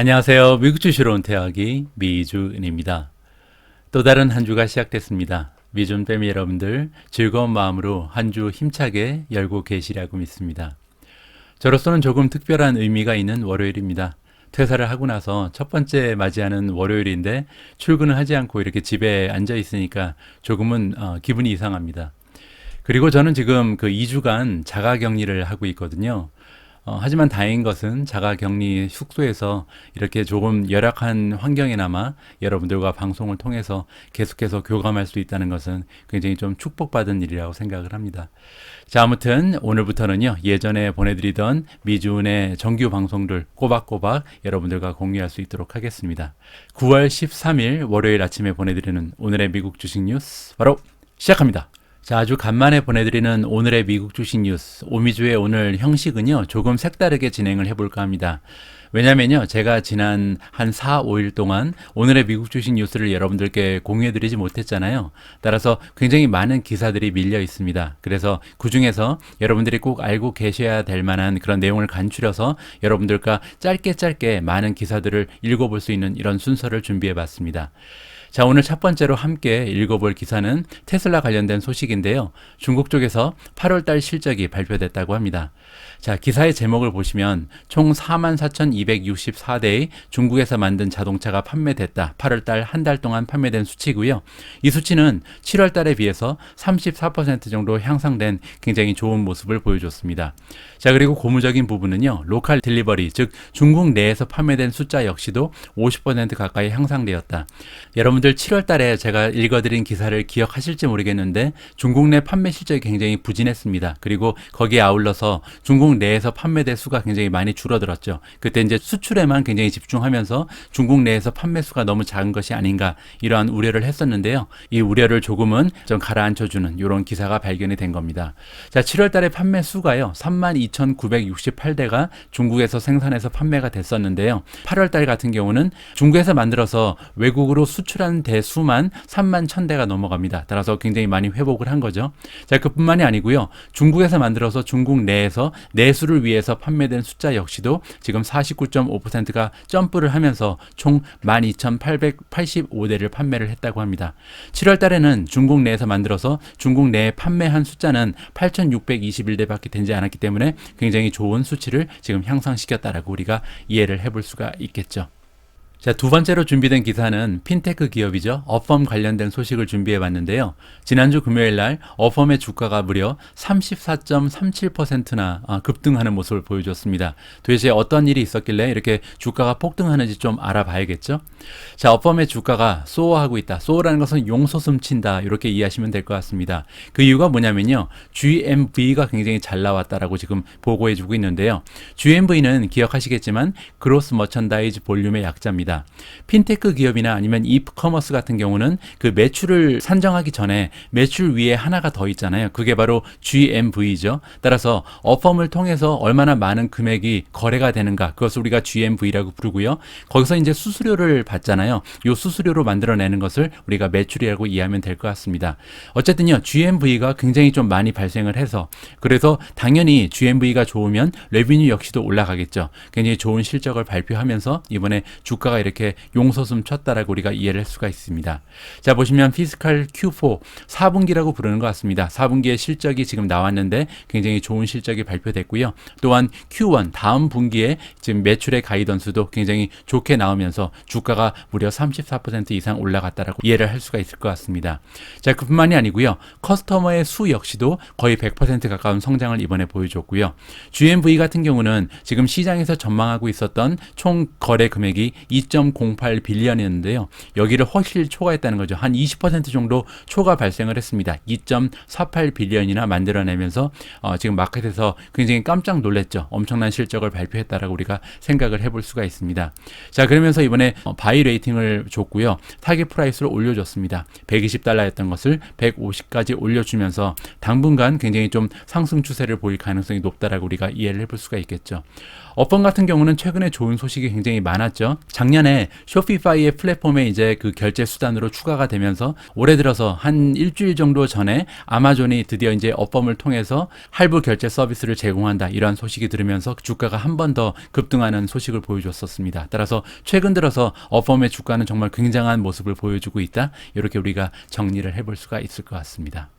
안녕하세요. 미국 주시러 온 태학이 미주은입니다. 또 다른 한 주가 시작됐습니다. 미준 패밀리 여러분들 즐거운 마음으로 한 주 힘차게 열고 계시리라고 믿습니다. 저로서는 조금 특별한 의미가 있는 월요일입니다. 퇴사를 하고 나서 첫 번째 맞이하는 월요일인데 출근을 하지 않고 이렇게 집에 앉아 있으니까 조금은 기분이 이상합니다. 그리고 저는 지금 그 2주간 자가격리를 하고 있거든요. 하지만 다행인 것은 자가격리 숙소에서 이렇게 조금 열악한 환경에나마 여러분들과 방송을 통해서 계속해서 교감할 수 있다는 것은 굉장히 좀 축복받은 일이라고 생각을 합니다. 자, 아무튼 오늘부터는요, 예전에 보내드리던 미주은의 정규 방송들 꼬박꼬박 여러분들과 공유할 수 있도록 하겠습니다. 9월 13일 월요일 아침에 보내드리는 오늘의 미국 주식 뉴스 바로 시작합니다. 자, 아주 간만에 보내드리는 오늘의 미국 주식 뉴스, 오미주의 오늘 형식은요, 조금 색다르게 진행을 해볼까 합니다. 왜냐면요, 제가 지난 한 4, 5일 동안 오늘의 미국 주식 뉴스를 여러분들께 공유해드리지 못했잖아요. 따라서 굉장히 많은 기사들이 밀려 있습니다. 그래서 그 중에서 여러분들이 꼭 알고 계셔야 될 만한 그런 내용을 간추려서 여러분들과 짧게 많은 기사들을 읽어볼 수 있는 이런 순서를 준비해봤습니다. 자, 오늘 첫 번째로 함께 읽어볼 기사는 테슬라 관련된 소식인데요. 중국 쪽에서 8월달 실적이 발표됐다고 합니다. 자, 기사의 제목을 보시면 총 44,264대의 중국에서 만든 자동차가 판매됐다. 8월달 한 달 동안 판매된 수치고요. 이 수치는 7월달에 비해서 34% 정도 향상된 굉장히 좋은 모습을 보여줬습니다. 자, 그리고 고무적인 부분은요. 로컬 딜리버리, 즉 중국 내에서 판매된 숫자 역시도 50% 가까이 향상되었다. 여러분들 7월 달에 제가 읽어드린 기사를 기억하실지 모르겠는데 중국 내 판매 실적이 굉장히 부진했습니다. 그리고 거기에 아울러서 중국 내에서 판매대 수가 굉장히 많이 줄어들었죠. 그때 이제 수출에만 굉장히 집중하면서 중국 내에서 판매 수가 너무 작은 것이 아닌가 이러한 우려를 했었는데요. 이 우려를 조금은 좀 가라앉혀주는 이런 기사가 발견이 된 겁니다. 자, 7월 달에 판매 수가요. 32,968대가 중국에서 생산해서 판매가 됐었는데요. 8월 달 같은 경우는 중국에서 만들어서 외국으로 수출한 대수만 3만 1,000대가 넘어갑니다. 따라서 굉장히 많이 회복을 한 거죠. 자, 그뿐만이 아니고요. 중국에서 만들어서 중국 내에서 내수를 위해서 판매된 숫자 역시도 지금 49.5%가 점프를 하면서 총 12,885대를 판매를 했다고 합니다. 7월 달에는 중국 내에서 만들어서 중국 내에 판매한 숫자는 8,621대밖에 되지 않았기 때문에 굉장히 좋은 수치를 지금 향상시켰다라고 우리가 이해를 해볼 수가 있겠죠. 자, 두 번째로 준비된 기사는 핀테크 기업이죠. 어펌 관련된 소식을 준비해봤는데요. 지난주 금요일 날 어펌의 주가가 무려 34.37%나 급등하는 모습을 보여줬습니다. 도대체 어떤 일이 있었길래 이렇게 주가가 폭등하는지 좀 알아봐야겠죠. 자, 어펌의 주가가 소어하고 있다. 소어라는 것은 용솟음친다. 이렇게 이해하시면 될 것 같습니다. 그 이유가 뭐냐면요. GMV가 굉장히 잘 나왔다라고 지금 보고해주고 있는데요. GMV는 기억하시겠지만 그로스 머천다이즈 볼륨의 약자입니다. 핀테크 기업이나 아니면 이커머스 같은 경우는 그 매출을 산정하기 전에 매출 위에 하나가 더 있잖아요. 그게 바로 GMV죠. 따라서 어펌을 통해서 얼마나 많은 금액이 거래가 되는가, 그것을 우리가 GMV라고 부르고요. 거기서 이제 수수료를 받잖아요. 이 수수료로 만들어내는 것을 우리가 매출이라고 이해하면 될 것 같습니다. 어쨌든요, GMV가 굉장히 좀 많이 발생을 해서, 그래서 당연히 GMV가 좋으면 레비뉴 역시도 올라가겠죠. 굉장히 좋은 실적을 발표하면서 이번에 주가가 이렇게 용솟음 쳤다라고 우리가 이해를 할 수가 있습니다. 자, 보시면 피스칼 Q4 4분기라고 부르는 것 같습니다. 4분기의 실적이 지금 나왔는데 굉장히 좋은 실적이 발표됐고요. 또한 Q1 다음 분기에 지금 매출의 가이던스도 굉장히 좋게 나오면서 주가가 무려 34% 이상 올라갔다라고 이해를 할 수가 있을 것 같습니다. 자, 그뿐만이 아니고요. 커스터머의 수 역시도 거의 100% 가까운 성장을 이번에 보여줬고요. GMV 같은 경우는 지금 시장에서 전망하고 있었던 총 거래 금액이 2.08 빌리언이었는데요. 여기를 훨씬 초과했다는 거죠. 한 20% 정도 초과 발생을 했습니다. 2.48 빌리언이나 만들어내면서 지금 마켓에서 굉장히 깜짝 놀랐죠. 엄청난 실적을 발표했다라고 우리가 생각을 해볼 수가 있습니다. 자, 그러면서 이번에 바이 레이팅을 줬고요. 타겟 프라이스를 올려줬습니다. 120달러였던 것을 150까지 올려주면서 당분간 굉장히 좀 상승 추세를 보일 가능성이 높다라고 우리가 이해를 해볼 수가 있겠죠. 어펌 같은 경우는 최근에 좋은 소식이 굉장히 많았죠. 작년 작년에 쇼피파이의 플랫폼에 이제 그 결제 수단으로 추가가 되면서 올해 들어서 한 일주일 정도 전에 아마존이 드디어 이제 어펌을 통해서 할부 결제 서비스를 제공한다, 이러한 소식이 들으면서 주가가 한 번 더 급등하는 소식을 보여줬었습니다. 따라서 최근 들어서 어펌의 주가는 정말 굉장한 모습을 보여주고 있다, 이렇게 우리가 정리를 해볼 수가 있을 것 같습니다.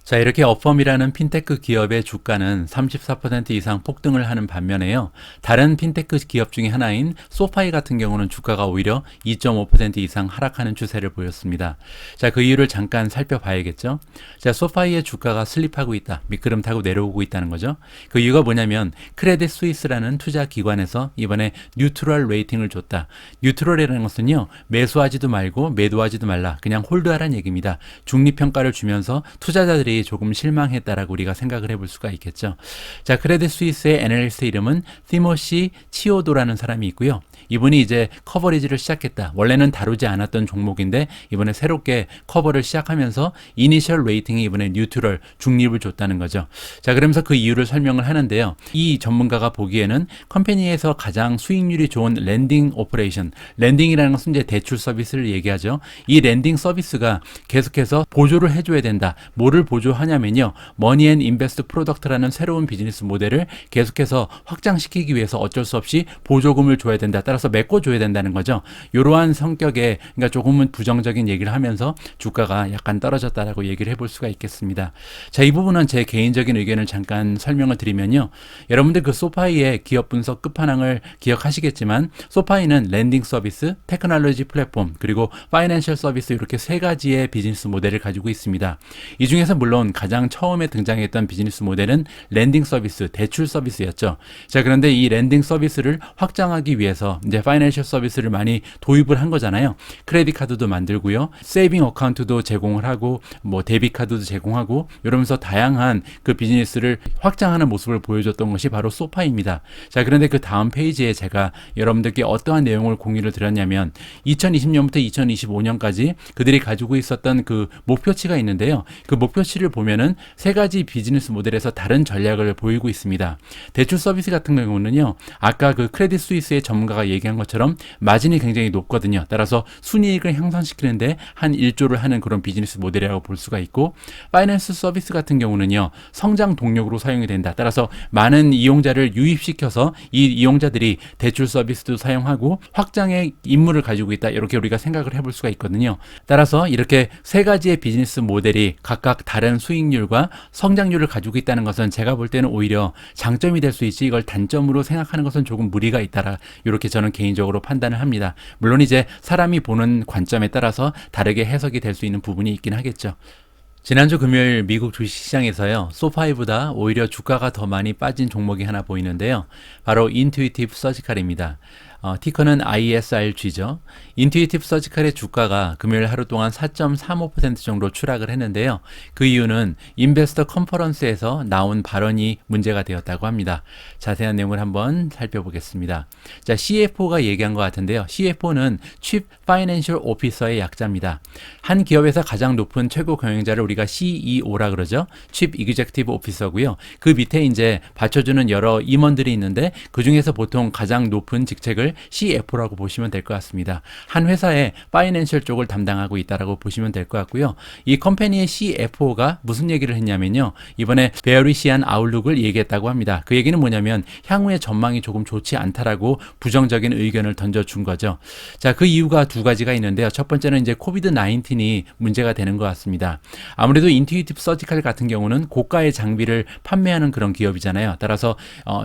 자, 이렇게 어펌이라는 핀테크 기업의 주가는 34% 이상 폭등을 하는 반면에요, 다른 핀테크 기업 중에 하나인 소파이 같은 경우는 주가가 오히려 2.5% 이상 하락하는 추세를 보였습니다. 자, 그 이유를 잠깐 살펴봐야겠죠. 자, 소파이의 주가가 슬립하고 있다, 미끄럼 타고 내려오고 있다는 거죠. 그 이유가 뭐냐면 크레딧 스위스라는 투자 기관에서 이번에 뉴트럴 레이팅을 줬다. 뉴트럴이라는 것은요, 매수하지도 말고 매도하지도 말라, 그냥 홀드하라는 얘기입니다. 중립평가를 주면서 투자자들이 조금 실망했다라고 우리가 생각을 해볼 수가 있겠죠. 자, 크레딧 스위스의 애널리스트 이름은 티모시 치오도라는 사람이 있고요. 이분이 이제 커버리지를 시작했다. 원래는 다루지 않았던 종목인데 이번에 새롭게 커버를 시작하면서 이니셜 레이팅이 이번에 뉴트럴, 중립을 줬다는 거죠. 자, 그러면서 그 이유를 설명을 하는데요. 이 전문가가 보기에는 컴퍼니에서 가장 수익률이 좋은 렌딩 오퍼레이션, 렌딩이라는 것은 이제 대출 서비스를 얘기하죠. 이 렌딩 서비스가 계속해서 보조를 해줘야 된다. 뭐를 보조하냐면요, 머니 앤 인베스트 프로덕트라는 새로운 비즈니스 모델을 계속해서 확장시키기 위해서 어쩔 수 없이 보조금을 줘야 된다. 따라서 메꿔줘야 된다는 거죠. 이러한 성격의, 그러니까 조금은 부정적인 얘기를 하면서 주가가 약간 떨어졌다라고 얘기를 해볼 수가 있겠습니다. 자, 이 부분은 제 개인적인 의견을 잠깐 설명을 드리면요, 여러분들 그 소파이의 기업 분석 끝판왕을 기억하시겠지만 소파이는 랜딩 서비스, 테크놀로지 플랫폼, 그리고 파이낸셜 서비스, 이렇게 세 가지의 비즈니스 모델을 가지고 있습니다. 이 중에서 물론 가장 처음에 등장했던 비즈니스 모델은 랜딩 서비스, 대출 서비스였죠. 자, 그런데 이 랜딩 서비스를 확장하기 위해서 이제 파이낸셜 서비스를 많이 도입을 한 거잖아요. 크레딧 카드도 만들고요, 세이빙 어카운트도 제공을 하고, 뭐 데뷔 카드도 제공하고, 이러면서 다양한 그 비즈니스를 확장하는 모습을 보여줬던 것이 바로 소파입니다. 자, 그런데 그 다음 페이지에 제가 여러분들께 어떠한 내용을 공유를 드렸냐면 2020년부터 2025년까지 그들이 가지고 있었던 그 목표치가 있는데요. 그 목표치를 보면은 세 가지 비즈니스 모델에서 다른 전략을 보이고 있습니다. 대출 서비스 같은 경우는요, 아까 그 크레딧 스위스의 전문가가 얘기한 것처럼 마진이 굉장히 높거든요. 따라서 순이익을 향상시키는데 한 1조를 하는 그런 비즈니스 모델이라고 볼 수가 있고, 파이낸스 서비스 같은 경우는요, 성장 동력으로 사용이 된다. 따라서 많은 이용자를 유입시켜서 이 이용자들이 대출 서비스도 사용하고 확장의 임무를 가지고 있다, 이렇게 우리가 생각을 해볼 수가 있거든요. 따라서 이렇게 세 가지의 비즈니스 모델이 각각 다른 수익률과 성장률을 가지고 있다는 것은 제가 볼 때는 오히려 장점이 될 수 있지, 이걸 단점으로 생각하는 것은 조금 무리가 있다라, 이렇게 저는 개인적으로 판단을 합니다. 물론 이제 사람이 보는 관점에 따라서 다르게 해석이 될 수 있는 부분이 있긴 하겠죠. 지난주 금요일 미국 주식시장에서요, 소파이보다 오히려 주가가 더 많이 빠진 종목이 하나 보이는데요, 바로 인투이티브 서지칼입니다. 티커는 ISRG죠. 인투이티브 서지칼의 주가가 금요일 하루 동안 4.35% 정도 추락을 했는데요. 그 이유는 인베스터 컨퍼런스에서 나온 발언이 문제가 되었다고 합니다. 자세한 내용을 한번 살펴보겠습니다. 자, CFO가 얘기한 것 같은데요. CFO는 Chief Financial Officer의 약자입니다. 한 기업에서 가장 높은 최고 경영자를 우리가 CEO라 그러죠. Chief Executive Officer고요. 그 밑에 이제 받쳐주는 여러 임원들이 있는데 그 중에서 보통 가장 높은 직책을 CFO라고 보시면 될 것 같습니다. 한 회사의 파이낸셜 쪽을 담당하고 있다라고 보시면 될 것 같고요. 이 컴퍼니의 CFO가 무슨 얘기를 했냐면요, 이번에 베어리시한 아웃룩을 얘기했다고 합니다. 그 얘기는 뭐냐면 향후의 전망이 조금 좋지 않다라고 부정적인 의견을 던져준 거죠. 자, 그 이유가 두 가지가 있는데요. 첫 번째는 이제 코비드-19이 문제가 되는 것 같습니다. 아무래도 인투이티브 서지칼 같은 경우는 고가의 장비를 판매하는 그런 기업이잖아요. 따라서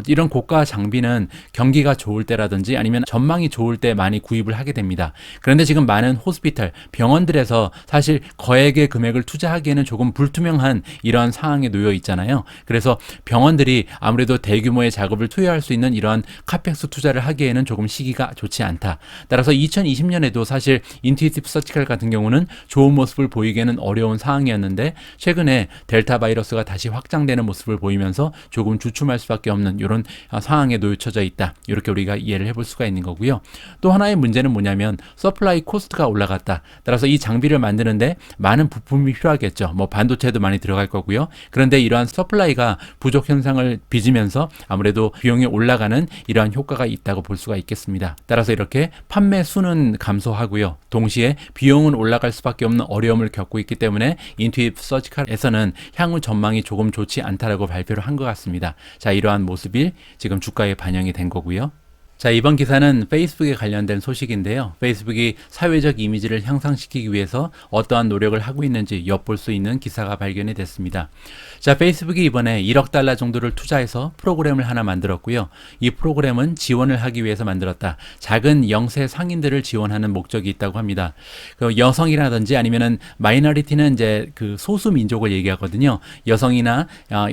이런 고가 장비는 경기가 좋을 때라든지 아니면 전망이 좋을 때 많이 구입을 하게 됩니다. 그런데 지금 많은 호스피탈, 병원들에서 사실 거액의 금액을 투자하기에는 조금 불투명한 이러한 상황에 놓여 있잖아요. 그래서 병원들이 아무래도 대규모의 작업을 투여할 수 있는 이러한 카펙스 투자를 하기에는 조금 시기가 좋지 않다. 따라서 2020년에도 사실 인투이티브 서지칼 같은 경우는 좋은 모습을 보이기에는 어려운 상황이었는데 최근에 델타 바이러스가 다시 확장되는 모습을 보이면서 조금 주춤할 수밖에 없는 이런 상황에 놓여져 있다. 이렇게 우리가 이해를 해볼 수가 수가 있는 거고요. 또 하나의 문제는 뭐냐면 서플라이 코스트가 올라갔다. 따라서 이 장비를 만드는데 많은 부품이 필요하겠죠. 뭐 반도체도 많이 들어갈 거고요. 그런데 이러한 서플라이가 부족 현상을 빚으면서 아무래도 비용이 올라가는 이러한 효과가 있다고 볼 수가 있겠습니다. 따라서 이렇게 판매 수는 감소하고요. 동시에 비용은 올라갈 수밖에 없는 어려움을 겪고 있기 때문에 인투이트 서지칼에서는 향후 전망이 조금 좋지 않다라고 발표를 한 것 같습니다. 자, 이러한 모습이 지금 주가에 반영이 된 거고요. 자, 이번 기사는 페이스북에 관련된 소식인데요. 페이스북이 사회적 이미지를 향상시키기 위해서 어떠한 노력을 하고 있는지 엿볼 수 있는 기사가 발견이 됐습니다. 자, 페이스북이 이번에 1억 달러 정도를 투자해서 프로그램을 하나 만들었고요. 이 프로그램은 지원을 하기 위해서 만들었다. 작은 영세 상인들을 지원하는 목적이 있다고 합니다. 그 여성이라든지 아니면은 마이너리티는 이제 그 소수 민족을 얘기하거든요. 여성이나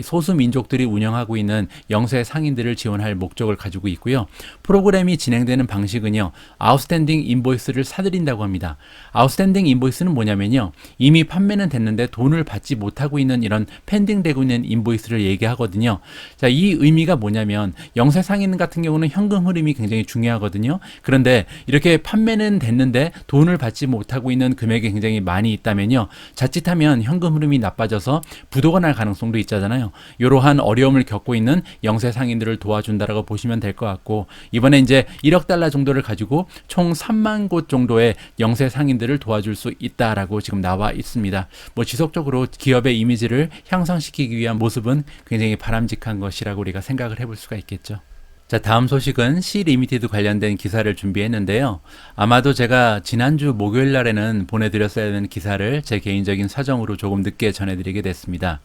소수 민족들이 운영하고 있는 영세 상인들을 지원할 목적을 가지고 있고요. 프로그램이 진행되는 방식은요, 아웃스탠딩 인보이스를 사들인다고 합니다. 아웃스탠딩 인보이스는 뭐냐면요, 이미 판매는 됐는데 돈을 받지 못하고 있는 이런 펜딩되고 있는 인보이스를 얘기하거든요. 자, 이 의미가 뭐냐면 영세 상인 같은 경우는 현금 흐름이 굉장히 중요하거든요. 그런데 이렇게 판매는 됐는데 돈을 받지 못하고 있는 금액이 굉장히 많이 있다면요, 자칫하면 현금 흐름이 나빠져서 부도가 날 가능성도 있잖아요. 이러한 어려움을 겪고 있는 영세 상인들을 도와준다라고 보시면 될 것 같고, 이번에 이제 1억 달러 정도를 가지고 총 3만 곳 정도의 영세 상인들을 도와줄 수 있다라고 지금 나와 있습니다. 뭐 지속적으로 기업의 이미지를 향상시키기 위한 모습은 굉장히 바람직한 것이라고 우리가 생각을 해볼 수가 있겠죠. 자, 다음 소식은 C 리미티드 관련된 기사를 준비했는데요. 아마도 제가 지난주 목요일 날에는 보내드렸어야 되는 기사를 제 개인적인 사정으로 조금 늦게 전해드리게 됐습니다.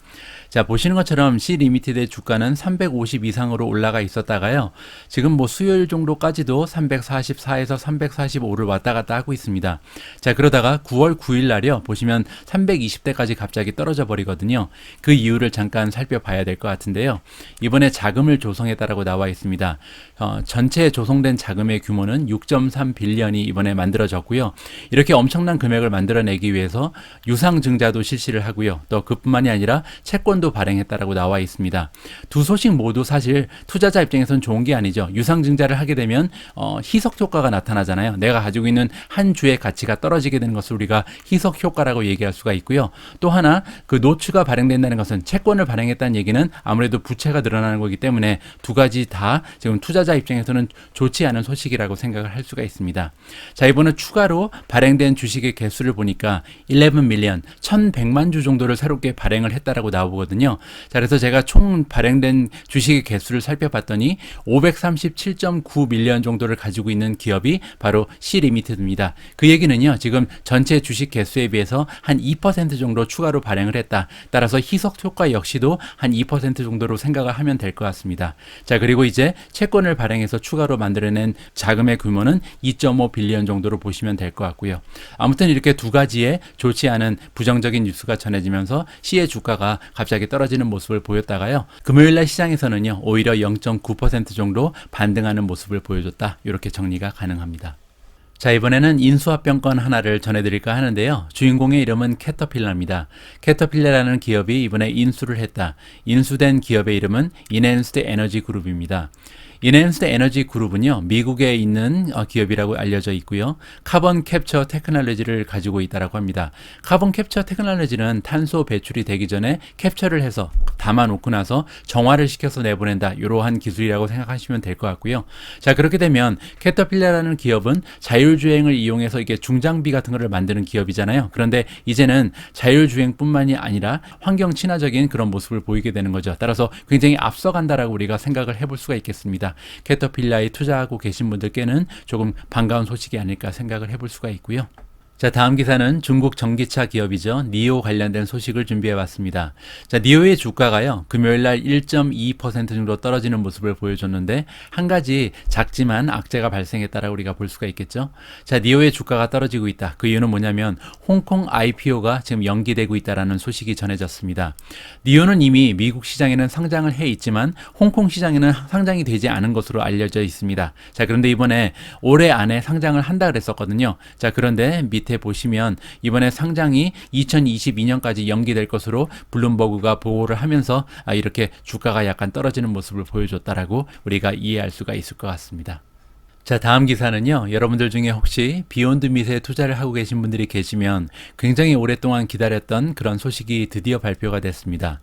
자, 보시는 것처럼 C 리미티드의 주가는 350 이상으로 올라가 있었다가요, 지금 뭐 수요일 정도까지도 344에서 345를 왔다 갔다 하고 있습니다. 자, 그러다가 9월 9일 날이요, 보시면 320대까지 갑자기 떨어져 버리거든요. 그 이유를 잠깐 살펴봐야 될 것 같은데요. 이번에 자금을 조성했다라고 나와 있습니다. 전체 조성된 자금의 규모는 6.3 빌리언이 이번에 만들어졌고요. 이렇게 엄청난 금액을 만들어내기 위해서 유상증자도 실시를 하고요. 또 그뿐만이 아니라 채권도 발행했다라고 나와 있습니다. 두 소식 모두 사실 투자자 입장에서는 좋은 게 아니죠. 유상증자를 하게 되면 희석 효과가 나타나잖아요. 내가 가지고 있는 한 주의 가치가 떨어지게 되는 것을 우리가 희석 효과라고 얘기할 수가 있고요. 또 하나, 그 노츠가 발행된다는 것은 채권을 발행했다는 얘기는 아무래도 부채가 늘어나는 거기 때문에 두 가지 다 지금 투자자 입장에서는 좋지 않은 소식이라고 생각을 할 수가 있습니다. 자, 이번에 추가로 발행된 주식의 개수를 보니까 11 밀리언, 1100만 주 정도를 새롭게 발행을 했다라고 나오거든요. 자, 그래서 제가 총 발행된 주식의 개수를 살펴봤더니 537.9 밀리언 정도를 가지고 있는 기업이 바로 C 리미티드입니다. 그 얘기는요, 지금 전체 주식 개수에 비해서 한 2% 정도 추가로 발행을 했다. 따라서 희석 효과 역시도 한 2% 정도로 생각을 하면 될 것 같습니다. 자, 그리고 이제 채권을 발행해서 추가로 만들어낸 자금의 규모는 2.5 빌리언 정도로 보시면 될 것 같고요. 아무튼 이렇게 두 가지의 좋지 않은 부정적인 뉴스가 전해지면서 C의 주가가 갑자기 떨어지는 모습을 보였다가요, 금요일날 시장에서는요, 오히려 0.9% 정도 반등하는 모습을 보여줬다. 이렇게 정리가 가능합니다. 자, 이번에는 인수합병권 하나를 전해드릴까 하는데요. 주인공의 이름은 캐터필러입니다. 캐터필러라는 기업이 이번에 인수를 했다. 인수된 기업의 이름은 인핸스드 에너지 그룹입니다. 인핸스드 에너지 그룹은요, 미국에 있는 기업이라고 알려져 있고요. 카본 캡처 테크놀로지를 가지고 있다고 합니다. 카본 캡처 테크놀로지는 탄소 배출이 되기 전에 캡처를 해서 담아놓고 나서 정화를 시켜서 내보낸다, 이러한 기술이라고 생각하시면 될 것 같고요. 자, 그렇게 되면 캐터필러라는 기업은 자율주행을 이용해서 이게 중장비 같은 거를 만드는 기업이잖아요. 그런데 이제는 자율주행뿐만이 아니라 환경 친화적인 그런 모습을 보이게 되는 거죠. 따라서 굉장히 앞서간다라고 우리가 생각을 해볼 수가 있겠습니다. 캐터필러에 투자하고 계신 분들께는 조금 반가운 소식이 아닐까 생각을 해볼 수가 있고요. 자, 다음 기사는 중국 전기차 기업이죠. 니오 관련된 소식을 준비해 왔습니다. 자, 니오의 주가가요, 금요일날 1.2% 정도 떨어지는 모습을 보여줬는데, 한 가지 작지만 악재가 발생했다라고 우리가 볼 수가 있겠죠. 자, 니오의 주가가 떨어지고 있다. 그 이유는 뭐냐면 홍콩 IPO가 지금 연기되고 있다라는 소식이 전해졌습니다. 니오는 이미 미국 시장에는 상장을 해 있지만 홍콩 시장에는 상장이 되지 않은 것으로 알려져 있습니다. 자, 그런데 이번에 올해 안에 상장을 한다 그랬었거든요. 자, 그런데 밑에 보시면 이번에 상장이 2022년까지 연기될 것으로 블룸버그가 보고를 하면서 이렇게 주가가 약간 떨어지는 모습을 보여줬다라고 우리가 이해할 수가 있을 것 같습니다. 자, 다음 기사는요. 여러분들 중에 혹시 비욘드 밋에 투자를 하고 계신 분들이 계시면 굉장히 오랫동안 기다렸던 그런 소식이 드디어 발표가 됐습니다.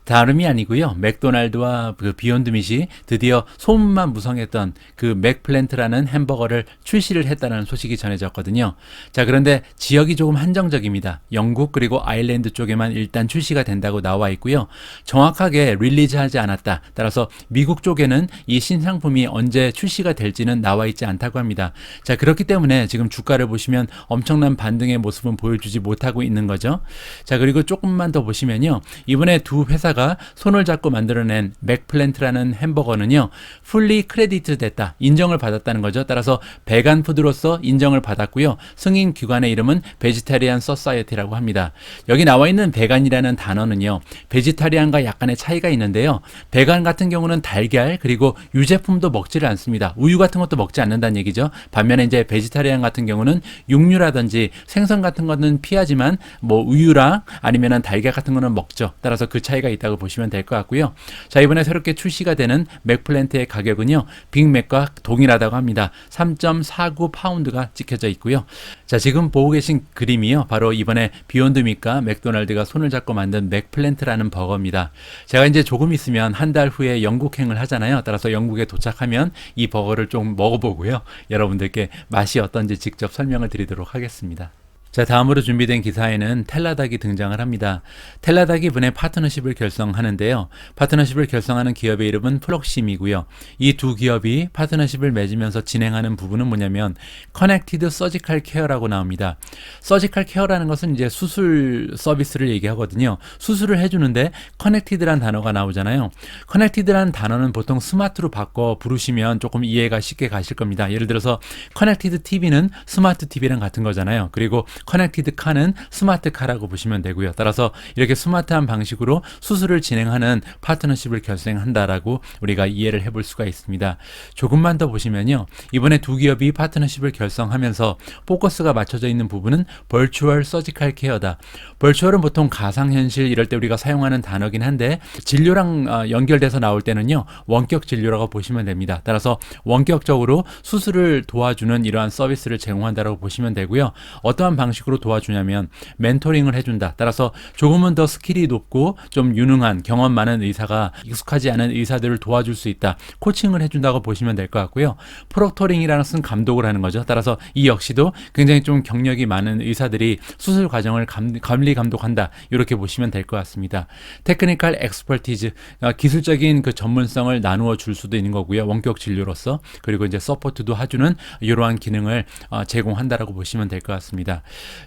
다름이 아니고요. 맥도날드와 그 비욘드 밋이 드디어 소문만 무성했던 그 맥플랜트라는 햄버거를 출시를 했다는 소식이 전해졌거든요. 자, 그런데 지역이 조금 한정적입니다. 영국 그리고 아일랜드 쪽에만 일단 출시가 된다고 나와 있고요. 정확하게 릴리즈하지 않았다. 따라서 미국 쪽에는 이 신상품이 언제 출시가 될지는 나와 있지 않다고 합니다. 자, 그렇기 때문에 지금 주가를 보시면 엄청난 반등의 모습은 보여주지 못하고 있는 거죠. 자, 그리고 조금만 더 보시면요. 이번에 두 회사가 손을 잡고 만들어낸 맥플랜트라는 햄버거는요. 풀리 크레디트 됐다. 인정을 받았다는 거죠. 따라서 베간 푸드로서 인정을 받았고요. 승인 기관의 이름은 베지타리안 소사이어티라고 합니다. 여기 나와 있는 베간이라는 단어는요. 베지타리안과 약간의 차이가 있는데요. 베간 같은 경우는 달걀 그리고 유제품도 먹지를 않습니다. 우유 같은 것도 먹지 않는다는 얘기죠. 반면에 이제 베지타리안 같은 경우는 육류라든지 생선 같은 거는 피하지만 뭐 우유랑 아니면은 달걀 같은 거는 먹죠. 따라서 그 차이가 있다고 보시면 될 것 같고요. 자, 이번에 새롭게 출시가 되는 맥플랜트의 가격은요. 빅맥과 동일하다고 합니다. 3.49 파운드가 찍혀져 있고요. 자, 지금 보고 계신 그림이요. 바로 이번에 비욘드 밋과 맥도날드가 손을 잡고 만든 맥플랜트라는 버거입니다. 제가 이제 조금 있으면 한 달 후에 영국행을 하잖아요. 따라서 영국에 도착하면 이 버거를 좀 먹어보고요. 여러분들께 맛이 어떤지 직접 설명을 드리도록 하겠습니다. 자, 다음으로 준비된 기사에는 텔라닥이 등장을 합니다. 텔라닥이 이번에 파트너십을 결성하는데요. 파트너십을 결성하는 기업의 이름은 프록심이고요. 이 두 기업이 파트너십을 맺으면서 진행하는 부분은 뭐냐면 커넥티드 서지컬 케어라고 나옵니다. 서지컬 케어라는 것은 이제 수술 서비스를 얘기하거든요. 수술을 해주는데 커넥티드란 단어가 나오잖아요. 커넥티드란 단어는 보통 스마트로 바꿔 부르시면 조금 이해가 쉽게 가실 겁니다. 예를 들어서 커넥티드 TV는 스마트 TV랑 같은 거잖아요. 그리고 커넥티드 카는 스마트 카라고 보시면 되고요. 따라서 이렇게 스마트한 방식으로 수술을 진행하는 파트너십을 결성한다라고 우리가 이해를 해볼 수가 있습니다. 조금만 더 보시면요. 이번에 두 기업이 파트너십을 결성하면서 포커스가 맞춰져 있는 부분은 버추얼 서지컬 케어다. 버추얼은 보통 가상현실 이럴 때 우리가 사용하는 단어긴 한데 진료랑 연결돼서 나올 때는요. 원격 진료라고 보시면 됩니다. 따라서 원격적으로 수술을 도와주는 이러한 서비스를 제공한다라고 보시면 되고요. 어떠한 방식으로 도와주냐면 멘토링을 해준다. 따라서 조금은 더 스킬이 높고 좀 유능한 경험 많은 의사가 익숙하지 않은 의사들을 도와줄 수 있다. 코칭을 해준다고 보시면 될 것 같고요. 프록토링이라는 것은 감독을 하는 거죠. 따라서 이 역시도 굉장히 좀 경력이 많은 의사들이 수술 과정을 관리 감독한다. 이렇게 보시면 될 것 같습니다. 테크니컬 엑스퍼티즈, 기술적인 그 전문성을 나누어 줄 수도 있는 거고요. 원격 진료로서. 그리고 이제 서포트도 해주는 이러한 기능을 제공한다라고 보시면 될 것 같습니다.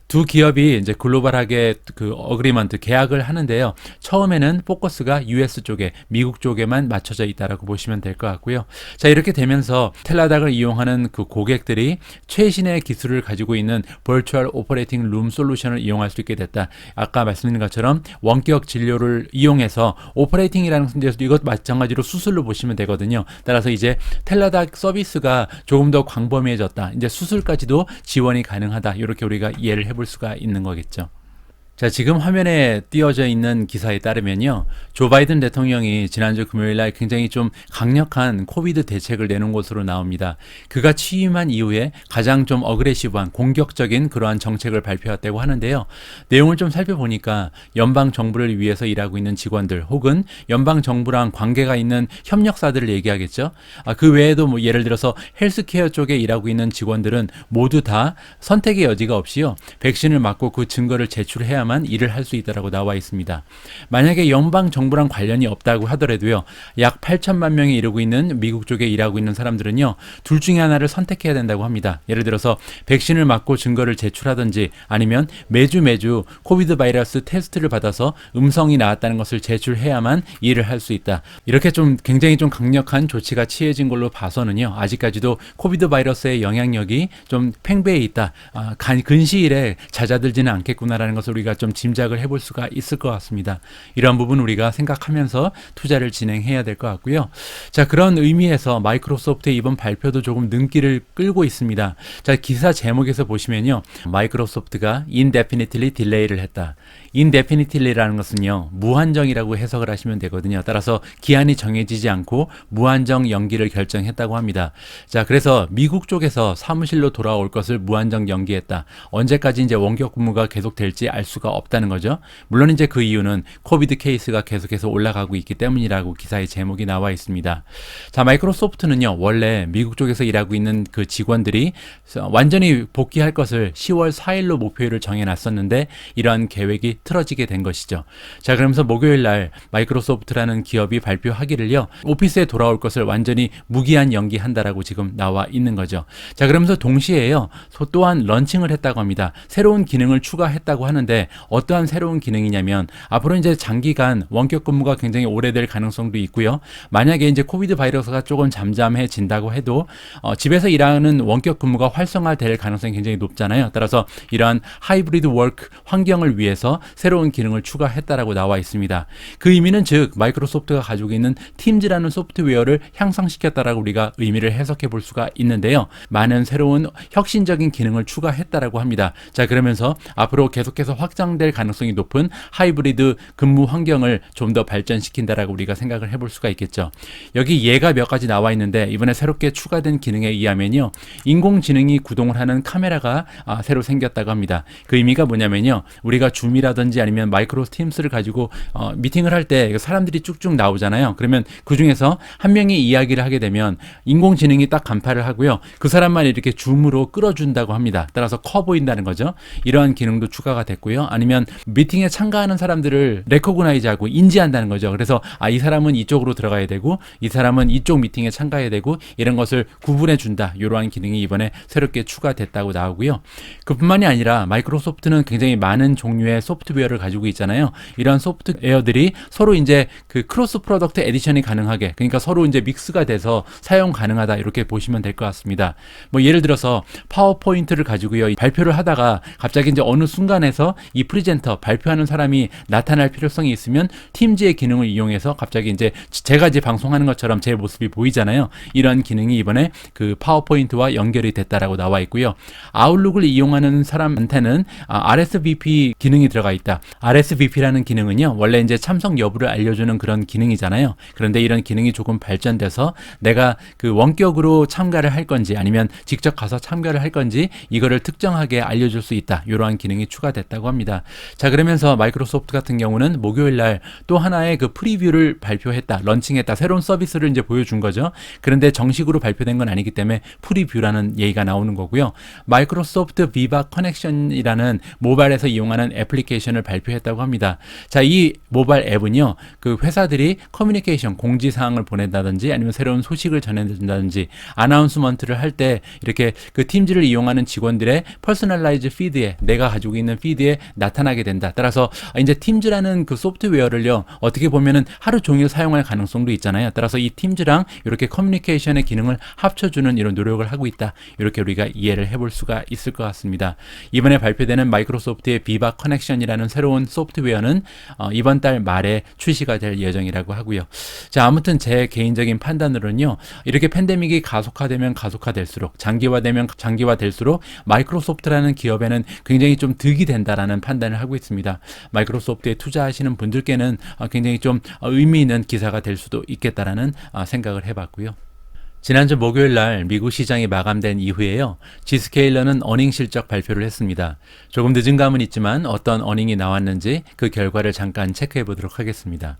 두 기업이 이제 글로벌하게 그 어그리먼트 계약을 하는데요. 처음에는 포커스가 US 쪽에 미국 쪽에만 맞춰져 있다라고 보시면 될 것 같고요. 자, 이렇게 되면서 텔라닥을 이용하는 그 고객들이 최신의 기술을 가지고 있는 버추얼 오퍼레이팅 룸 솔루션을 이용할 수 있게 됐다. 아까 말씀드린 것처럼 원격 진료를 이용해서 오퍼레이팅이라는 데서 이것 마찬가지로 수술로 보시면 되거든요. 따라서 이제 텔라닥 서비스가 조금 더 광범위해졌다. 이제 수술까지도 지원이 가능하다. 이렇게 우리가 이해를 해볼 수가 있는 거겠죠. 자, 지금 화면에 띄어져 있는 기사에 따르면요. 조 바이든 대통령이 지난주 금요일날 굉장히 좀 강력한 코비드 대책을 내놓은 것으로 나옵니다. 그가 취임한 이후에 가장 좀 어그레시브한 공격적인 그러한 정책을 발표했다고 하는데요. 내용을 좀 살펴보니까 연방정부를 위해서 일하고 있는 직원들 혹은 연방정부랑 관계가 있는 협력사들을 얘기하겠죠. 그 외에도 뭐 예를 들어서 헬스케어 쪽에 일하고 있는 직원들은 모두 다 선택의 여지가 없이요. 백신을 맞고 그 증거를 제출해야만 일을 할 수 있다라고 나와 있습니다. 만약에 연방 정부랑 관련이 없다고 하더라도요. 약 8천만 명이 이르고 있는 미국 쪽에 일하고 있는 사람들은요. 둘 중에 하나를 선택해야 된다고 합니다. 예를 들어서 백신을 맞고 증거를 제출하든지 아니면 매주 코비드 바이러스 테스트를 받아서 음성이 나왔다는 것을 제출해야만 일을 할 수 있다. 이렇게 좀 굉장히 좀 강력한 조치가 취해진 걸로 봐서는요. 아직까지도 코비드 바이러스의 영향력이 좀 팽배해 있다. 근시일에 잦아들지는 않겠구나라는 것을 우리가 좀 짐작을 해볼 수가 있을 것 같습니다. 이러한 부분 우리가 생각하면서 투자를 진행해야 될 것 같고요. 자, 그런 의미에서 마이크로소프트의 이번 발표도 조금 눈길을 끌고 있습니다. 자, 기사 제목에서 보시면요. 마이크로소프트가 indefinitely delay를 했다. indefinitely라는 것은요, 무한정이라고 해석을 하시면 되거든요. 따라서 기한이 정해지지 않고 무한정 연기를 결정했다고 합니다. 자, 그래서 미국 쪽에서 사무실로 돌아올 것을 무한정 연기했다. 언제까지 이제 원격 근무가 계속될지 알 수가 없다는 거죠. 물론 이제 그 이유는 코비드 케이스가 계속해서 올라가고 있기 때문이라고 기사의 제목이 나와 있습니다. 자, 마이크로소프트는요, 원래 미국 쪽에서 일하고 있는 그 직원들이 완전히 복귀할 것을 10월 4일로 목표일을 정해놨었는데 이러한 계획이 틀어지게 된 것이죠. 자, 그러면서 목요일 날 마이크로소프트라는 기업이 발표하기를요, 오피스에 돌아올 것을 완전히 무기한 연기한다라고 지금 나와 있는 거죠. 자, 그러면서 동시에요, 또한 런칭을 했다고 합니다. 새로운 기능을 추가했다고 하는데 어떠한 새로운 기능이냐면 앞으로 이제 장기간 원격 근무가 굉장히 오래될 가능성도 있고요. 만약에 이제 코비드 바이러스가 조금 잠잠해진다고 해도 집에서 일하는 원격 근무가 활성화될 가능성이 굉장히 높잖아요. 따라서 이러한 하이브리드 워크 환경을 위해서 새로운 기능을 추가했다라고 나와 있습니다. 그 의미는 즉 마이크로소프트가 가지고 있는 팀즈라는 소프트웨어를 향상시켰다라고 우리가 의미를 해석해 볼 수가 있는데요. 많은 새로운 혁신적인 기능을 추가했다라고 합니다. 자, 그러면서 앞으로 계속해서 확장될 가능성이 높은 하이브리드 근무 환경을 좀 더 발전시킨다라고 우리가 생각을 해볼 수가 있겠죠. 여기 예가 몇 가지 나와 있는데 이번에 새롭게 추가된 기능에 의하면요, 인공지능이 구동을 하는 카메라가 새로 생겼다고 합니다. 그 의미가 뭐냐면요, 우리가 줌이라든지 아니면 마이크로 팀스를 가지고 미팅을 할 때 사람들이 쭉쭉 나오잖아요. 그러면 그 중에서 한 명이 이야기를 하게 되면 인공지능이 딱 간파를 하고요, 그 사람만 이렇게 줌으로 끌어준다고 합니다. 따라서 커 보인다는 거죠. 이러한 기능도 추가가 됐고요. 아니면 미팅에 참가하는 사람들을 레코그나이즈하고 인지한다는 거죠. 그래서 이 사람은 이쪽으로 들어가야 되고 이 사람은 이쪽 미팅에 참가해야 되고 이런 것을 구분해 준다. 이러한 기능이 이번에 새롭게 추가됐다고 나오고요. 그뿐만이 아니라 마이크로소프트는 굉장히 많은 종류의 소프트웨어를 가지고 있잖아요. 이러한 소프트웨어들이 서로 이제 그 크로스 프로덕트 에디션이 가능하게, 그러니까 서로 이제 믹스가 돼서 사용 가능하다, 이렇게 보시면 될 것 같습니다. 뭐 예를 들어서 파워포인트를 가지고요, 발표를 하다가 갑자기 이제 어느 순간에서 이 프리젠터 발표하는 사람이 나타날 필요성이 있으면 팀즈의 기능을 이용해서 갑자기 이제 제가 이제 방송하는 것처럼 제 모습이 보이잖아요. 이런 기능이 이번에 그 파워포인트와 연결이 됐다라고 나와 있고요. 아웃룩을 이용하는 사람한테는 RSVP 기능이 들어가 있다. RSVP라는 기능은요, 원래 이제 참석 여부를 알려주는 그런 기능이잖아요. 그런데 이런 기능이 조금 발전돼서 내가 그 원격으로 참가를 할 건지 아니면 직접 가서 참가를 할 건지 이거를 특정하게 알려줄 수 있다. 이러한 기능이 추가됐다고 합니다. 자, 그러면서 마이크로소프트 같은 경우는 목요일 날 또 하나의 그 프리뷰를 발표했다. 런칭했다. 새로운 서비스를 이제 보여준 거죠. 그런데 정식으로 발표된 건 아니기 때문에 프리뷰라는 얘기가 나오는 거고요. 마이크로소프트 비바 커넥션이라는 모바일에서 이용하는 애플리케이션을 발표했다고 합니다. 자, 이 모바일 앱은요, 그 회사들이 커뮤니케이션, 공지사항을 보낸다든지 아니면 새로운 소식을 전해준다든지 아나운스먼트를 할 때 이렇게 그 팀즈를 이용하는 직원들의 퍼스널라이즈 피드에, 내가 가지고 있는 피드에 나타나게 된다. 따라서 이제 팀즈라는 그 소프트웨어를요, 어떻게 보면은 하루 종일 사용할 가능성도 있잖아요. 따라서 이 팀즈랑 이렇게 커뮤니케이션의 기능을 합쳐주는 이런 노력을 하고 있다. 이렇게 우리가 이해를 해볼 수가 있을 것 같습니다. 이번에 발표되는 마이크로소프트의 비바 커넥션이라는 새로운 소프트웨어는 이번 달 말에 출시가 될 예정이라고 하고요. 자, 아무튼 제 개인적인 판단으로는요, 이렇게 팬데믹이 가속화되면 가속화될수록, 장기화되면 장기화될수록 마이크로소프트라는 기업에는 굉장히 좀 득이 된다라는 판단을 하고 있습니다. 마이크로소프트에 투자하시는 분들께는 굉장히 좀 의미 있는 기사가 될 수도 있겠다라는 생각을 해봤고요. 지난주 목요일 날 미국 시장이 마감된 이후에요, 지스케일러는 어닝 실적 발표를 했습니다. 조금 늦은 감은 있지만 어떤 어닝이 나왔는지 그 결과를 잠깐 체크해 보도록 하겠습니다.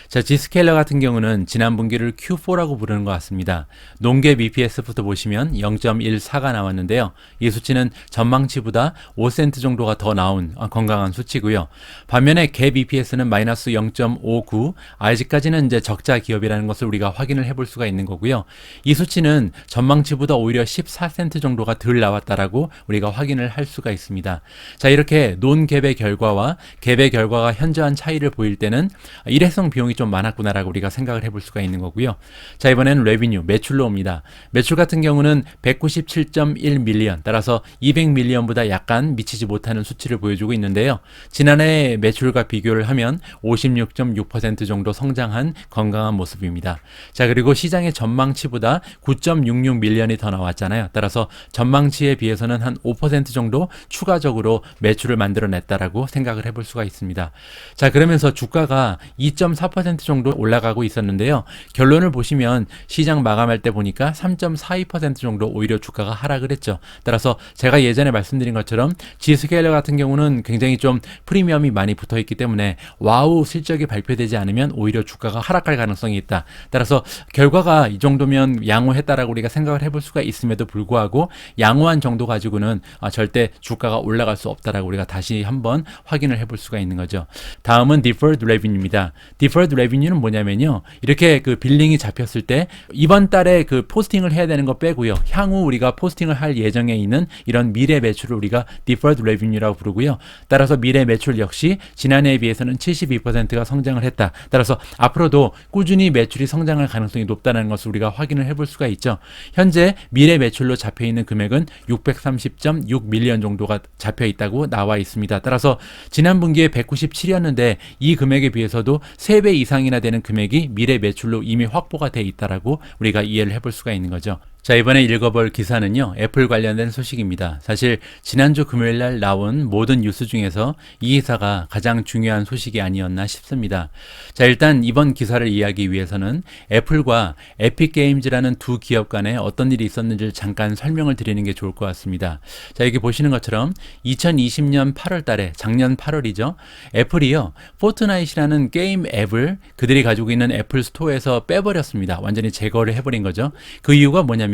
자, 지스케일러 같은 경우는 지난 분기를 Q4라고 부르는 것 같습니다. 농갭 EPS부터 보시면 0.14가 나왔는데요. 이 수치는 전망치보다 5센트 정도가 더 나온 건강한 수치고요. 반면에 갭 EPS는 마이너스 0.59, 아직까지는 이제 적자 기업이라는 것을 우리가 확인을 해볼 수가 있는 거고요. 이 수치는 전망치보다 오히려 14센트 정도가 덜 나왔다라고 우리가 확인을 할 수가 있습니다. 자, 이렇게 논갭의 결과와 갭의 결과가 현저한 차이를 보일 때는 일회성 비용이 좀 많았구나라고 우리가 생각을 해볼 수가 있는 거고요. 자, 이번에는 레비뉴, 매출로 옵니다. 매출 같은 경우는 197.1 밀리언, 따라서 200 밀리언보다 약간 미치지 못하는 수치를 보여주고 있는데요. 지난해 매출과 비교를 하면 56.6% 정도 성장한 건강한 모습입니다. 자, 그리고 시장의 전망치보다 주가가 9.66 밀리언이 더 나왔잖아요. 따라서 전망치에 비해서는 한 5% 정도 추가적으로 매출을 만들어냈다라고 생각을 해볼 수가 있습니다. 자, 그러면서 주가가 2.4% 정도 올라가고 있었는데요. 결론을 보시면 시장 마감할 때 보니까 3.42% 정도 오히려 주가가 하락을 했죠. 따라서 제가 예전에 말씀드린 것처럼 G스케일러 같은 경우는 굉장히 좀 프리미엄이 많이 붙어 있기 때문에 와우 실적이 발표되지 않으면 오히려 주가가 하락할 가능성이 있다. 따라서 결과가 이 정도면 양호했다라고 우리가 생각을 해볼 수가 있음에도 불구하고 양호한 정도 가지고는 절대 주가가 올라갈 수 없다라고 우리가 다시 한번 확인을 해볼 수가 있는 거죠. 다음은 Deferred Revenue입니다. Deferred Revenue는 뭐냐면요, 이렇게 그 빌링이 잡혔을 때 이번 달에 그 포스팅을 해야 되는 거 빼고요, 향후 우리가 포스팅을 할 예정에 있는 이런 미래 매출을 우리가 Deferred Revenue라고 부르고요. 따라서 미래 매출 역시 지난해에 비해서는 72%가 성장을 했다. 따라서 앞으로도 꾸준히 매출이 성장할 가능성이 높다는 것을 우리가 확인을 해볼 수가 있죠. 현재 미래 매출로 잡혀 있는 금액은 630.6 밀리언 정도가 잡혀 있다고 나와 있습니다. 따라서 지난 분기에 197이었는데 이 금액에 비해서도 3배 이상이나 되는 금액이 미래 매출로 이미 확보가 돼 있다라고 우리가 이해를 해볼 수가 있는 거죠. 자, 이번에 읽어볼 기사는요, 애플 관련된 소식입니다. 사실 지난주 금요일 날 나온 모든 뉴스 중에서 이 기사가 가장 중요한 소식이 아니었나 싶습니다. 자, 일단 이번 기사를 이해하기 위해서는 애플과 에픽게임즈라는 두 기업 간에 어떤 일이 있었는지를 잠깐 설명을 드리는 게 좋을 것 같습니다. 자, 여기 보시는 것처럼 2020년 8월 달에, 작년 8월이죠. 애플이요, 포트나잇이라는 게임 앱을 그들이 가지고 있는 애플 스토어에서 빼버렸습니다. 완전히 제거를 해버린 거죠. 그 이유가 뭐냐면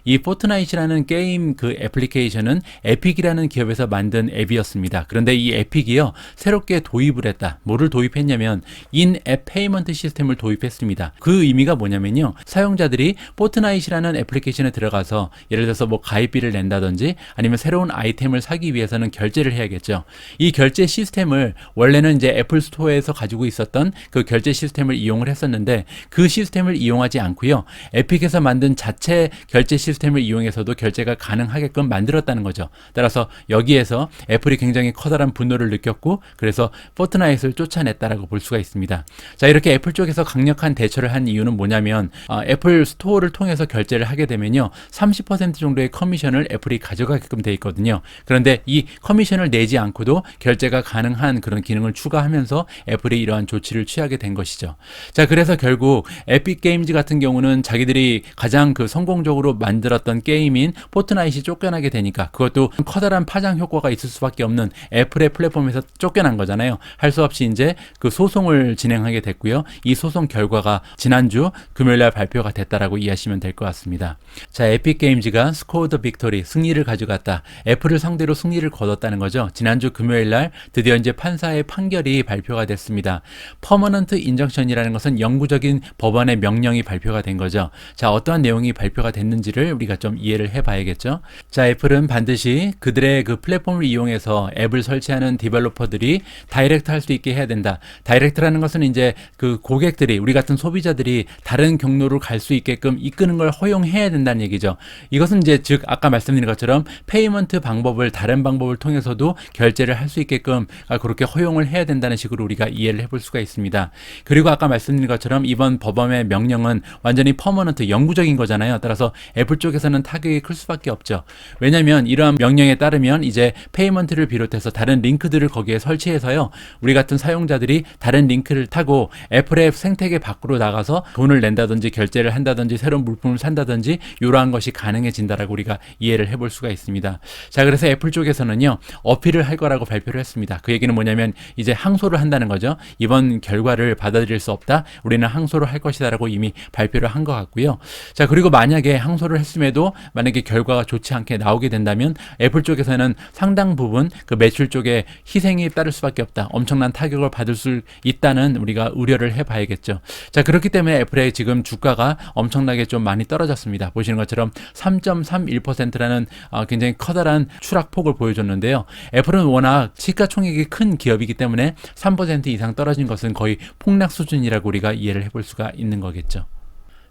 이 포트나잇이라는 게임 그 애플리케이션은 에픽이라는 기업에서 만든 앱이었습니다. 그런데 이 에픽이요, 새롭게 도입을 했다. 뭐를 도입했냐면 인앱 페이먼트 시스템을 도입했습니다. 그 의미가 뭐냐면요, 사용자들이 포트나잇이라는 애플리케이션에 들어가서 예를 들어서 뭐 가입비를 낸다든지 아니면 새로운 아이템을 사기 위해서는 결제를 해야겠죠. 이 결제 시스템을 원래는 이제 애플 스토어에서 가지고 있었던 그 결제 시스템을 이용을 했었는데 그 시스템을 이용하지 않고요, 에픽에서 만든 자체 결제 시스템을 이용해서도 결제가 가능하게끔 만들었다는 거죠. 따라서 여기에서 애플이 굉장히 커다란 분노를 느꼈고 그래서 포트나잇을 쫓아냈다라고 볼 수가 있습니다. 자, 이렇게 애플 쪽에서 강력한 대처를 한 이유는 뭐냐면 애플 스토어를 통해서 결제를 하게 되면요, 30% 정도의 커미션을 애플이 가져가게끔 돼 있거든요. 그런데 이 커미션을 내지 않고도 결제가 가능한 그런 기능을 추가하면서 애플이 이러한 조치를 취하게 된 것이죠. 자, 그래서 결국 에픽 게임즈 같은 경우는 자기들이 가장 그 성공적으로 만들었던 게임인 포트나잇이 쫓겨나게 되니까 그것도 커다란 파장 효과가 있을 수밖에 없는 애플의 플랫폼에서 쫓겨난 거잖아요. 할 수 없이 이제 그 소송을 진행하게 됐고요. 이 소송 결과가 지난주 금요일날 발표가 됐다라고 이해하시면 될 것 같습니다. 자, 에픽 게임즈가 스코어드 빅토리, 승리를 가져갔다. 애플을 상대로 승리를 거뒀다는 거죠. 지난주 금요일날 드디어 이제 판사의 판결이 발표가 됐습니다. 퍼머넌트 인정션이라는 것은 영구적인 법원의 명령이 발표가 된 거죠. 자, 어떠한 내용이 발표가 됐는지를 우리가 좀 이해를 해봐야겠죠. 자, 애플은 반드시 그들의 그 플랫폼을 이용해서 앱을 설치하는 디벨로퍼들이 다이렉트 할 수 있게 해야 된다. 다이렉트라는 것은 이제 그 고객들이, 우리 같은 소비자들이 다른 경로로 갈 수 있게끔 이끄는 걸 허용해야 된다는 얘기죠. 이것은 이제 즉 아까 말씀드린 것처럼 페이먼트 방법을 다른 방법을 통해서도 결제를 할 수 있게끔 그렇게 허용을 해야 된다는 식으로 우리가 이해를 해볼 수가 있습니다. 그리고 아까 말씀드린 것처럼 이번 법원의 명령은 완전히 퍼머넌트, 영구적인 거잖아요. 따라서 애플 쪽에서는 타격이 클 수밖에 없죠. 왜냐하면 이러한 명령에 따르면 이제 페이먼트를 비롯해서 다른 링크들을 거기에 설치해서요, 우리 같은 사용자들이 다른 링크를 타고 애플의 생태계 밖으로 나가서 돈을 낸다든지 결제를 한다든지 새로운 물품을 산다든지 이러한 것이 가능해진다라고 우리가 이해를 해볼 수가 있습니다. 자, 그래서 애플 쪽에서는요, 어필을 할 거라고 발표를 했습니다. 그 얘기는 뭐냐면 이제 항소를 한다는 거죠. 이번 결과를 받아들일 수 없다, 우리는 항소를 할 것이다라고 이미 발표를 한 것 같고요. 자, 그리고 만약에 항소를 했음에도 만약에 결과가 좋지 않게 나오게 된다면 애플 쪽에서는 상당 부분 그 매출 쪽에 희생이 따를 수밖에 없다, 엄청난 타격을 받을 수 있다는 우리가 우려를 해봐야겠죠. 자, 그렇기 때문에 애플의 지금 주가가 엄청나게 좀 많이 떨어졌습니다. 보시는 것처럼 3.31%라는 굉장히 커다란 추락폭을 보여줬는데요. 애플은 워낙 시가총액이 큰 기업이기 때문에 3% 이상 떨어진 것은 거의 폭락 수준이라고 우리가 이해를 해볼 수가 있는 거겠죠.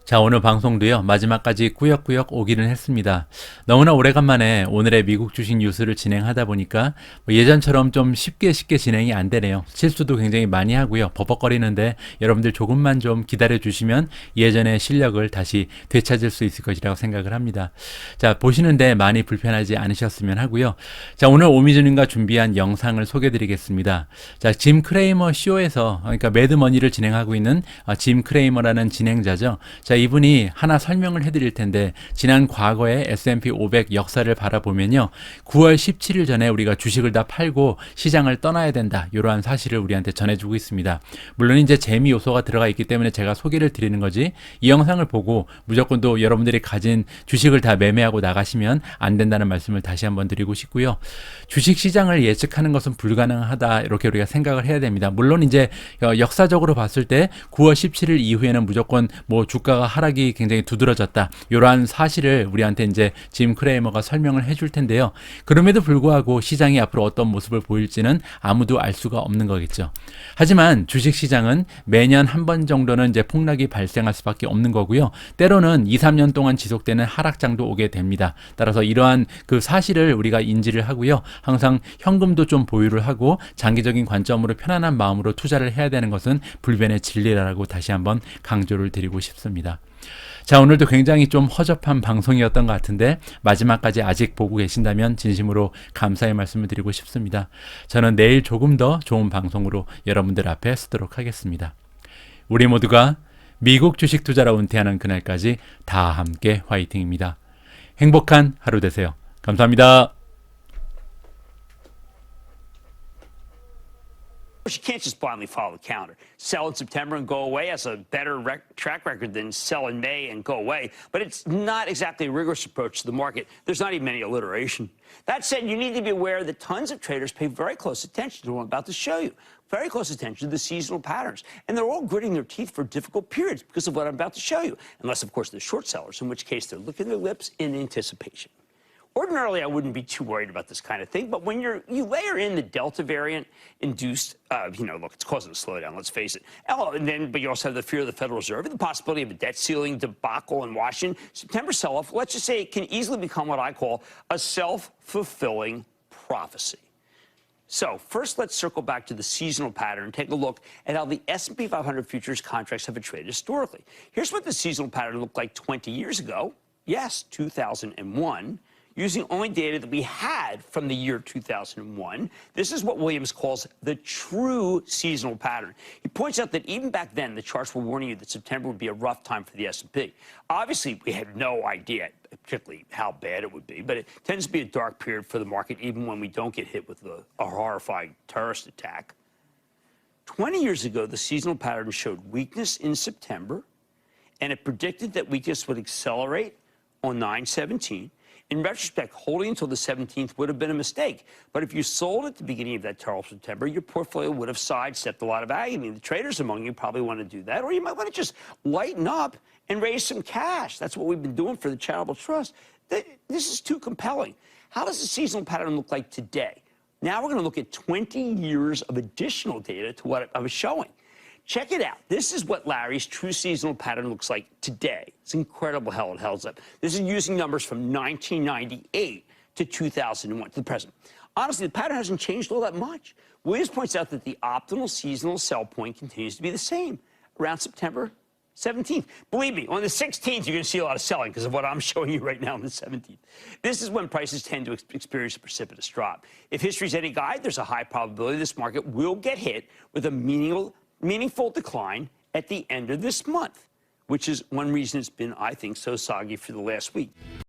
자, 오늘 방송도요, 마지막까지 꾸역꾸역 오기는 했습니다. 너무나 오래간만에 오늘의 미국 주식 뉴스를 진행하다 보니까 뭐 예전처럼 좀 쉽게 진행이 안 되네요. 실수도 굉장히 많이 하고요. 버벅거리는데 여러분들 조금만 좀 기다려 주시면 예전의 실력을 다시 되찾을 수 있을 것이라고 생각을 합니다. 자, 보시는데 많이 불편하지 않으셨으면 하고요. 자, 오늘 오미준님과 준비한 영상을 소개해 드리겠습니다. 자, 짐 크레이머 쇼에서, 그러니까 매드머니를 진행하고 있는 짐 크레이머라는 진행자죠. 자, 이분이 하나 설명을 해드릴 텐데, 지난 과거의 S&P 500 역사를 바라보면요, 9월 17일 전에 우리가 주식을 다 팔고 시장을 떠나야 된다, 이러한 사실을 우리한테 전해주고 있습니다. 물론 이제 재미 요소가 들어가 있기 때문에 제가 소개를 드리는 거지, 이 영상을 보고 무조건 또 여러분들이 가진 주식을 다 매매하고 나가시면 안 된다는 말씀을 다시 한번 드리고 싶고요. 주식 시장을 예측하는 것은 불가능하다, 이렇게 우리가 생각을 해야 됩니다. 물론 이제 역사적으로 봤을 때 9월 17일 이후에는 무조건 뭐 주가가 하락이 굉장히 두드러졌다, 이러한 사실을 우리한테 이제 짐 크레이머가 설명을 해줄 텐데요. 그럼에도 불구하고 시장이 앞으로 어떤 모습을 보일지는 아무도 알 수가 없는 거겠죠. 하지만 주식 시장은 매년 한 번 정도는 이제 폭락이 발생할 수밖에 없는 거고요. 때로는 2, 3년 동안 지속되는 하락장도 오게 됩니다. 따라서 이러한 그 사실을 우리가 인지를 하고요. 항상 현금도 좀 보유를 하고 장기적인 관점으로 편안한 마음으로 투자를 해야 되는 것은 불변의 진리라고 다시 한번 강조를 드리고 싶습니다. 자, 오늘도 굉장히 좀 허접한 방송이었던 것 같은데 마지막까지 아직 보고 계신다면 진심으로 감사의 말씀을 드리고 싶습니다. 저는 내일 조금 더 좋은 방송으로 여러분들 앞에 서도록 하겠습니다. 우리 모두가 미국 주식 투자로 은퇴하는 그날까지 다 함께 화이팅입니다. 행복한 하루 되세요. 감사합니다. You can't just blindly follow the calendar. Sell in September and go away has a better track record than sell in May and go away. But it's not exactly a rigorous approach to the market. There's not even any alliteration. That said, you need to be aware that tons of traders pay very close attention to what I'm about to show you. Very close attention to the seasonal patterns. And they're all gritting their teeth for difficult periods because of what I'm about to show you. Unless, of course, they're short sellers, in which case they're licking their lips in anticipation. Ordinarily, I wouldn't be too worried about this kind of thing, but when you layer in the Delta variant induced, look, it's causing a slowdown, let's face it. But you also have the fear of the Federal Reserve and the possibility of a debt ceiling debacle in Washington. September sell-off, let's just say it can easily become what I call a self-fulfilling prophecy. So first, let's circle back to the seasonal pattern and take a look at how the S&P 500 futures contracts have traded historically. Here's what the seasonal pattern looked like 20 years ago. Yes, 2001. Using only data that we had from the year 2001. This is what Williams calls the true seasonal pattern. He points out that even back then, the charts were warning you that September would be a rough time for the S&P. Obviously, we had no idea particularly how bad it would be, but it tends to be a dark period for the market even when we don't get hit with a horrifying terrorist attack. 20 years ago, the seasonal pattern showed weakness in September, and it predicted that weakness would accelerate on 9/17. In retrospect, holding until the 17th would have been a mistake. But if you sold at the beginning of that terrible September, your portfolio would have sidestepped a lot of agony. The traders among you probably want to do that. Or you might want to just lighten up and raise some cash. That's what we've been doing for the charitable trust. This is too compelling. How does the seasonal pattern look like today? Now we're going to look at 20 years of additional data to what I was showing. Check it out. This is what Larry's true seasonal pattern looks like today. It's incredible how it holds up. This is using numbers from 1998 to 2001 to the present. Honestly, the pattern hasn't changed all that much. Williams points out that the optimal seasonal sell point continues to be the same, around September 17th. Believe me, on the 16th, you're going to see a lot of selling because of what I'm showing you right now on the 17th. This is when prices tend to experience a precipitous drop. If history's any guide, there's a high probability this market will get hit with a meaningful decline at the end of this month, which is one reason it's been, I think, so soggy for the last week.